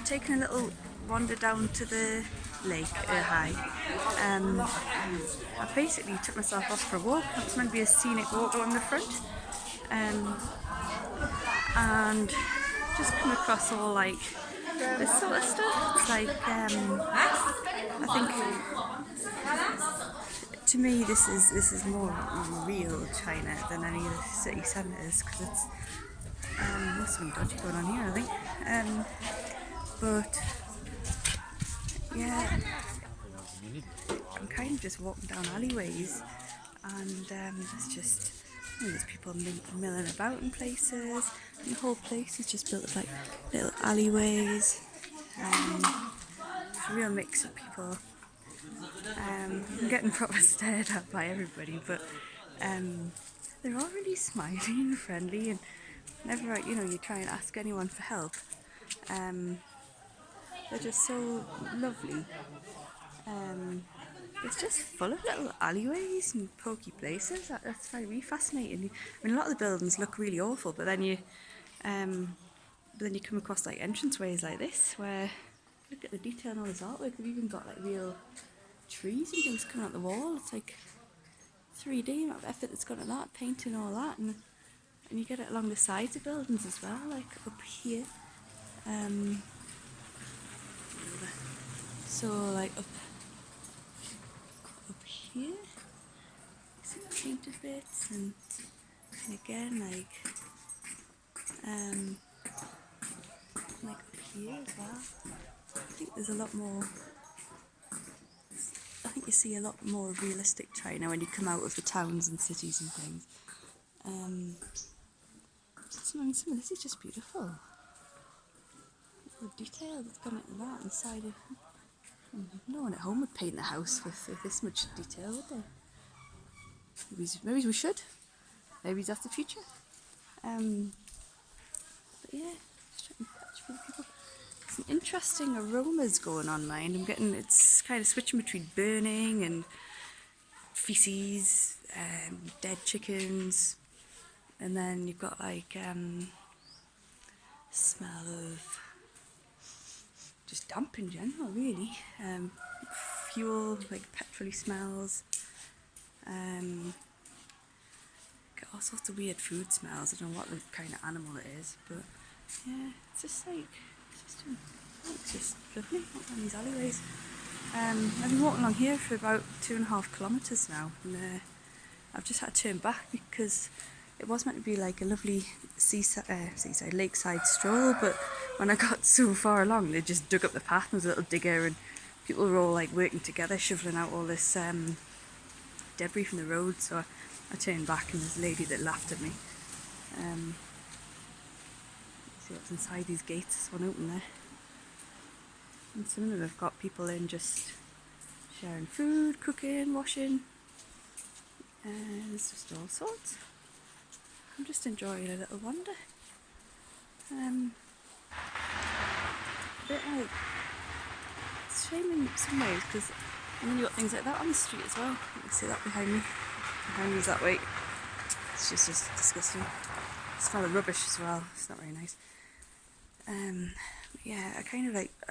taking a little wander down to the lake, high. I basically took myself off for a walk. It was meant to be a scenic walk along the front, and just come across all like this sort of stuff. It's like I think to me this is more real China than any of the city centres, because it's there's something dodgy going on here, I think. But yeah, I'm kind of just walking down alleyways, and there's just there's people milling about in places, and the whole place is just built of like little alleyways. It's a real mix of people. I'm getting proper stared at by everybody, but they're all really smiley and friendly, and whenever you try and ask anyone for help, they're just so lovely. It's just full of little alleyways and pokey places. That's very fascinating. I mean, a lot of the buildings look really awful, but then you come across like entranceways like this, where look at the detail and all this artwork. They've even got like real trees and things coming out the wall. It's like 3D amount of effort that's gone into that, painting all that, and you get it along the sides of buildings as well, like up here. So like up here, some painted bits, and again like up here as well. I think there's a lot more. I think you see a lot more realistic China when you come out of the towns and cities and things. Some of this is just beautiful. The detail that's gone into that inside of. No one at home would paint a house with this much detail, would they? Maybe we should. Maybe that's the future. But yeah, just trying to catch people. Some interesting aromas going on, mind. It's kind of switching between burning and feces, dead chickens, and then you've got like smell of just damp in general, really. Fuel, like petrol-y smells. Get all sorts of weird food smells. I don't know what the kind of animal it is, but yeah, it's just lovely walking down these alleyways. I've been walking along here for about 2.5 kilometres now, and I've just had to turn back because it was meant to be like a lovely lakeside stroll, but when I got so far along, they just dug up the path. There was a little digger, and people were all like working together, shoveling out all this debris from the road. So I turned back, and there's a lady that laughed at me. See what's inside these gates. There's one open there, and some of them have got people in just sharing food, cooking, washing. There's just all sorts. I'm just enjoying a little wander. A bit like, it's a shame in some ways, because then you've got things like that on the street as well. You can see that behind me. Behind me is that way. It's just disgusting. It's full of rubbish as well. It's not very nice. Yeah, I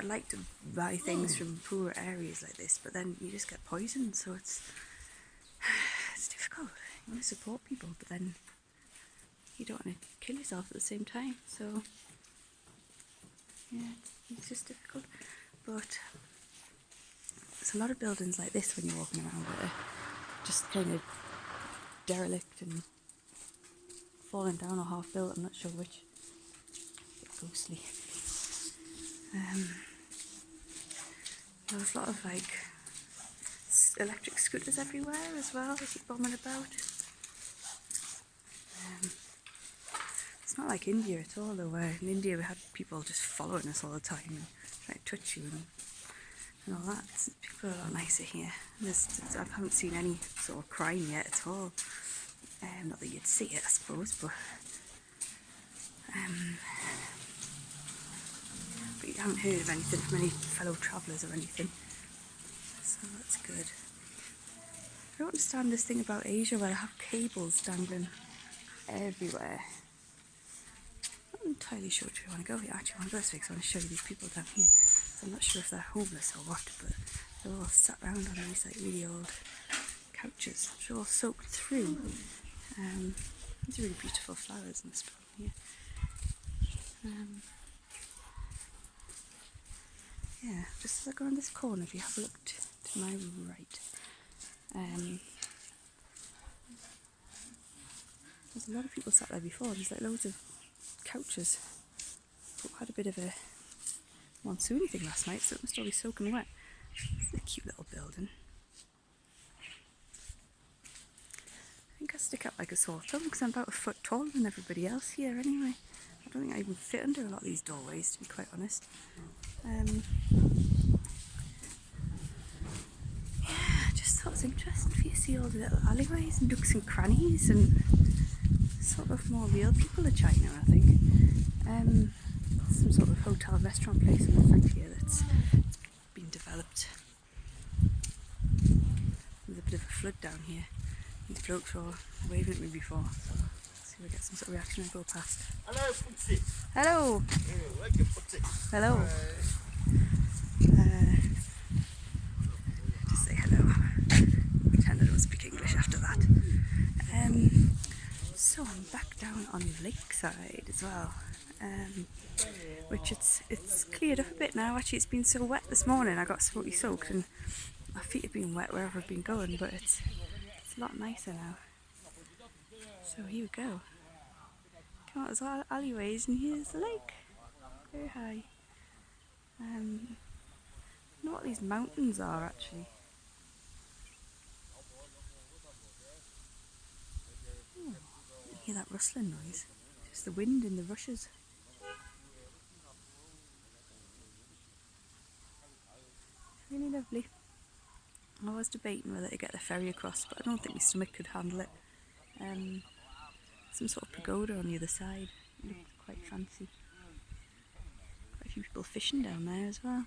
like to buy things from poorer areas like this, but then you just get poisoned, so it's difficult. You want to support people, but then you don't want to kill yourself at the same time. So yeah, it's just difficult. But there's a lot of buildings like this when you're walking around that are just kind of derelict and falling down or half built. I'm not sure which. A bit ghostly. There's a lot of like electric scooters everywhere as well. They keep bombing about. It's not like India at all, though, where in India we had people just following us all the time and trying to touch you and all that. People are a lot nicer here. I haven't seen any sort of crime yet at all. Not that you'd see it, I suppose, but you haven't heard of anything from any fellow travellers or anything. So that's good. I don't understand this thing about Asia where they have cables dangling everywhere. entirely sure if you want to go here. Actually, I want to go this way because I want to show you these people down here. So I'm not sure if they're homeless or what, but they're all sat around on these like really old couches, which are all soaked through. These are really beautiful flowers in this spring here. Yeah, just as I go on this corner, if you have a look to my right, there's a lot of people sat there before. There's like loads of couches. But we had a bit of a monsoony thing last night, so it must all be soaking wet. It's a cute little building. I think I stick out like a sore thumb because I'm about a foot taller than everybody else here anyway. I don't think I even fit under a lot of these doorways, to be quite honest. Yeah, I just thought it was interesting for you to see all the little alleyways and nooks and crannies and sort of more real people of China, I think. Some sort of hotel and restaurant place in the front here that's been developed. There's a bit of a flood down here. These blokes were waving at me before, so let's see if I get some sort of reaction and go past. Hello, Pussy. Hello! Hello! Just say hello. Pretend I don't speak English after that. So I'm back down on Lakeside as well, which it's cleared up a bit now. Actually, it's been so wet this morning. I got totally soaked and my feet have been wet wherever I've been going, but it's a lot nicer now. So here we go. Come out, there's all alleyways and here's the lake. Very high. I don't know what these mountains are actually. Oh, you can hear that rustling noise. Just the wind in the rushes. Really lovely. I was debating whether to get the ferry across, but I don't think my stomach could handle it. Some sort of pagoda on the other side. It looks quite fancy. Quite a few people fishing down there as well.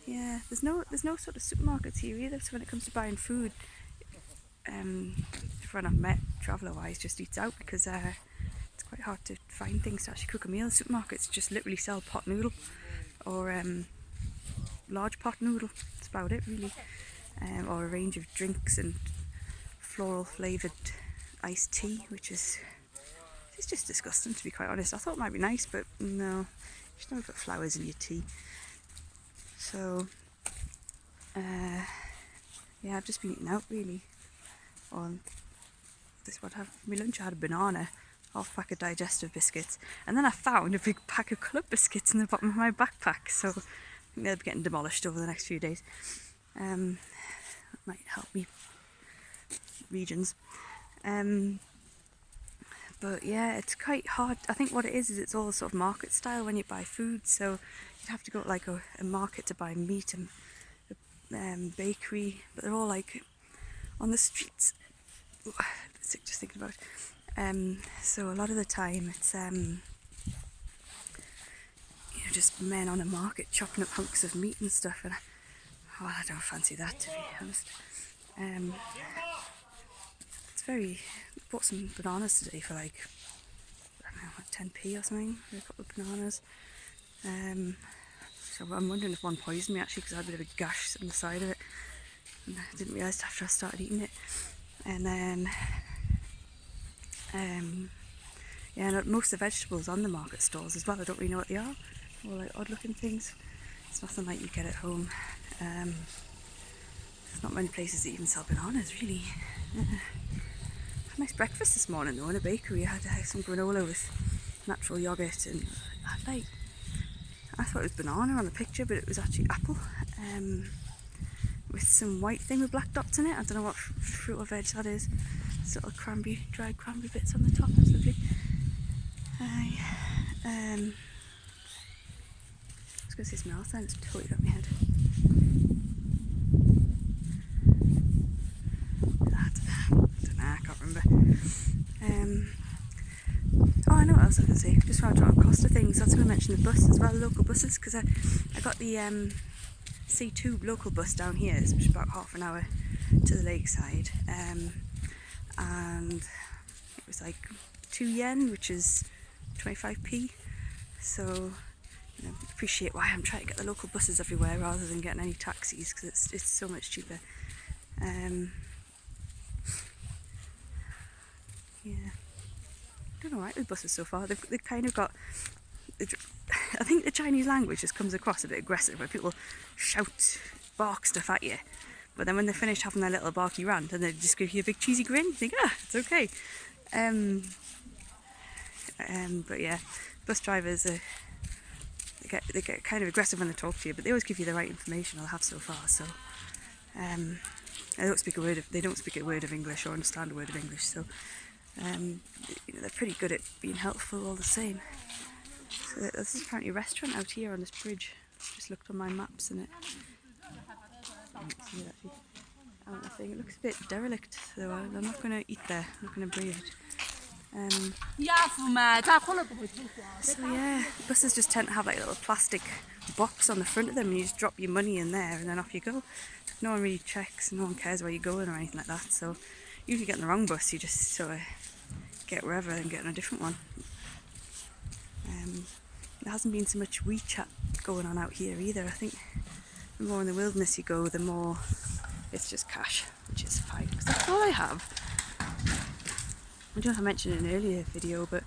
Yeah, there's no sort of supermarkets here either. So when it comes to buying food, everyone I've met traveller-wise just eats out because it's quite hard to find things to actually cook a meal. Supermarkets just literally sell pot noodle or large pot noodle. That's about it really, or a range of drinks and floral flavoured iced tea, which is just disgusting to be quite honest. I thought it might be nice, but no, you should never put flowers in your tea. So yeah, I've just been eating out really. On this one, my lunch I had a banana, half pack of digestive biscuits, and then I found a big pack of club biscuits in the bottom of my backpack, so I think they'll be getting demolished over the next few days. That might help me regions. But yeah, it's quite hard. I think what it is it's all sort of market style when you buy food, so you'd have to go to like a market to buy meat and bakery, but they're all like on the streets. Ooh, sick just thinking about it. So a lot of the time it's just men on a market chopping up hunks of meat and stuff, and I don't fancy that, to be honest. It's very. Bought some bananas today for like I don't know, like 10p or something for a couple of bananas. So I'm wondering if one poisoned me actually, because I had a bit of a gash on the side of it, and I didn't realise after I started eating it. And then yeah, and most of the vegetables on the market stalls as well, I don't really know what they are. All like odd looking things. It's nothing like you get at home. There's not many places that even sell bananas really. I had a nice breakfast this morning though in a bakery. I had some granola with natural yoghurt, and I thought it was banana on the picture, but it was actually apple, with some white thing with black dots in it. I don't know what fruit or veg that is. It's little cranberry, dried cranberry bits on the top. That's lovely. I was going to say something else then, it's totally got my head. I don't know, I can't remember. Oh, I know what else I was going to say. Just while I draw cost of things, I was going to mention the bus as well, local buses, because I got the C2 local bus down here. It's about half an hour to the lakeside, and it was like 2 yen, which is 25p. So appreciate why I'm trying to get the local buses everywhere rather than getting any taxis, because it's so much cheaper. Yeah, doing alright with buses so far. They've kind of got, I think the Chinese language just comes across a bit aggressive, where people shout, bark stuff at you, but then when they're finished having their little barky rant, and they just give you a big cheesy grin, you think, it's okay. But yeah, bus drivers are, they get kind of aggressive when they talk to you, but they always give you the right information, or they have so far. So they don't speak a word of English or understand a word of English. So they're pretty good at being helpful all the same. So there's apparently a restaurant out here on this bridge. Just looked on my maps and it. It looks a bit derelict, so I'm not going to eat there. I'm not going to breathe it. So yeah, buses just tend to have like a little plastic box on the front of them, and you just drop your money in there and then off you go. No one really checks, no one cares where you're going or anything like that. So usually get on the wrong bus, you just sort of get wherever and get on a different one. There hasn't been so much WeChat going on out here either. I think the more in the wilderness you go, the more it's just cash, which is fine, because that's all I have. I don't know if I mentioned in an earlier video, but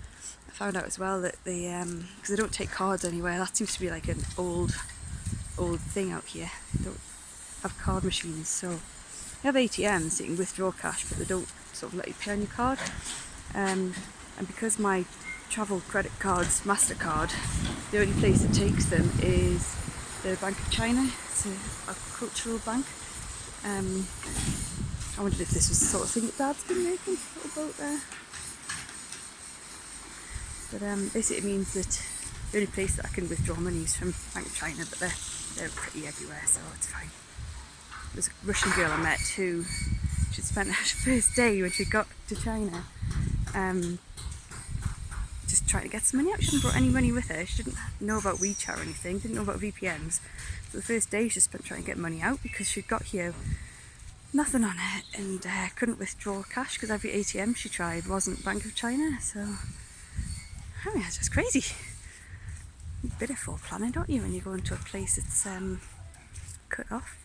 I found out as well that they, because they don't take cards anywhere, that seems to be like an old thing out here. They don't have card machines, so they have ATMs so you can withdraw cash, but they don't sort of let you pay on your card. And because my travel credit card's MasterCard, the only place that takes them is the Bank of China. It's a cultural bank. I wondered if this was the sort of thing that Dad's been making, a little boat there. But basically it means that the only place that I can withdraw money is from Bank of China, but they're pretty everywhere, so it's fine. There's a Russian girl I met who she'd spent her first day when she got to China just trying to get some money out. She hadn't brought any money with her. She didn't know about WeChat or anything, didn't know about VPNs. So the first day she spent trying to get money out because she'd got here nothing on it and couldn't withdraw cash because every ATM she tried wasn't Bank of China. So I mean, it's just crazy. A bit of planning, don't you, when you go into a place that's cut off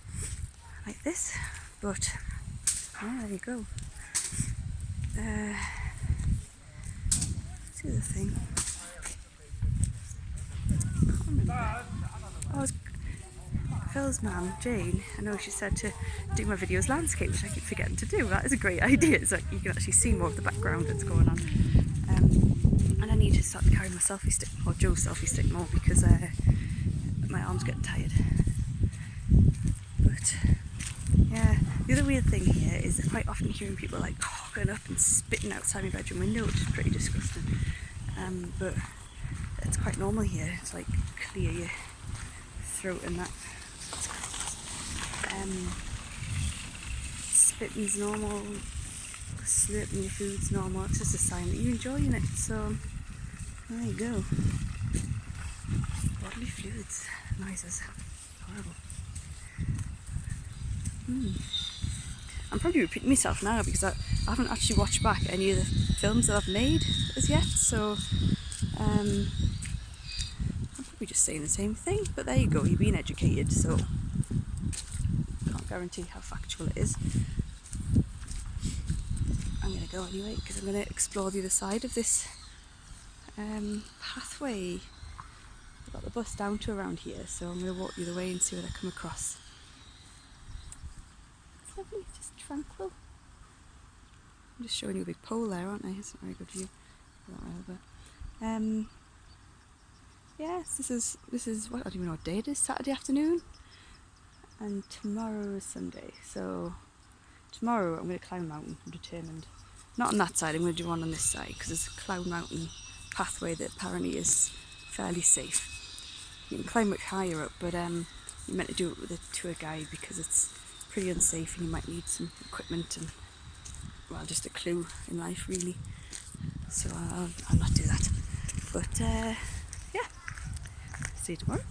like this? But yeah, there you go. What's the other thing? I can't remember. Oh, Phil's mum, Jane, I know she said to do my videos landscape, which I keep forgetting to do. That is a great idea. It's like you can actually see more of the background that's going on. And I need to start carrying my selfie stick, or Joe's selfie stick more, because my arm's getting tired. But yeah, the other weird thing here is that quite often hearing people like going up and spitting outside my bedroom window, which is pretty disgusting. But it's quite normal here. It's like clear your throat and that. Spitting's normal, slurping your food's normal. It's just a sign that you're enjoying it. So there you go. Bodily fluids noises. Horrible. I'm probably repeating myself now because I haven't actually watched back any of the films that I've made as yet, so I'm probably just saying the same thing, but there you go, you're being educated, so can't guarantee how factual it is. I'm going to go anyway because I'm going to explore the other side of this pathway. I've got the bus down to around here, so I'm going to walk the other way and see what I come across. Lovely, just tranquil. I'm just showing you a big pole there, aren't I? It's not a very good view. Yes, this is what, I don't even know what day it is. Saturday afternoon, and tomorrow is Sunday. So tomorrow I'm going to climb a mountain. I'm determined. Not on that side. I'm going to do one on this side because there's a Cloud Mountain pathway that apparently is fairly safe. You can climb much higher up, but you're meant to do it with a tour guide because it's pretty unsafe and you might need some equipment and, well, just a clue in life really. So I'll not do that. But yeah, see you tomorrow.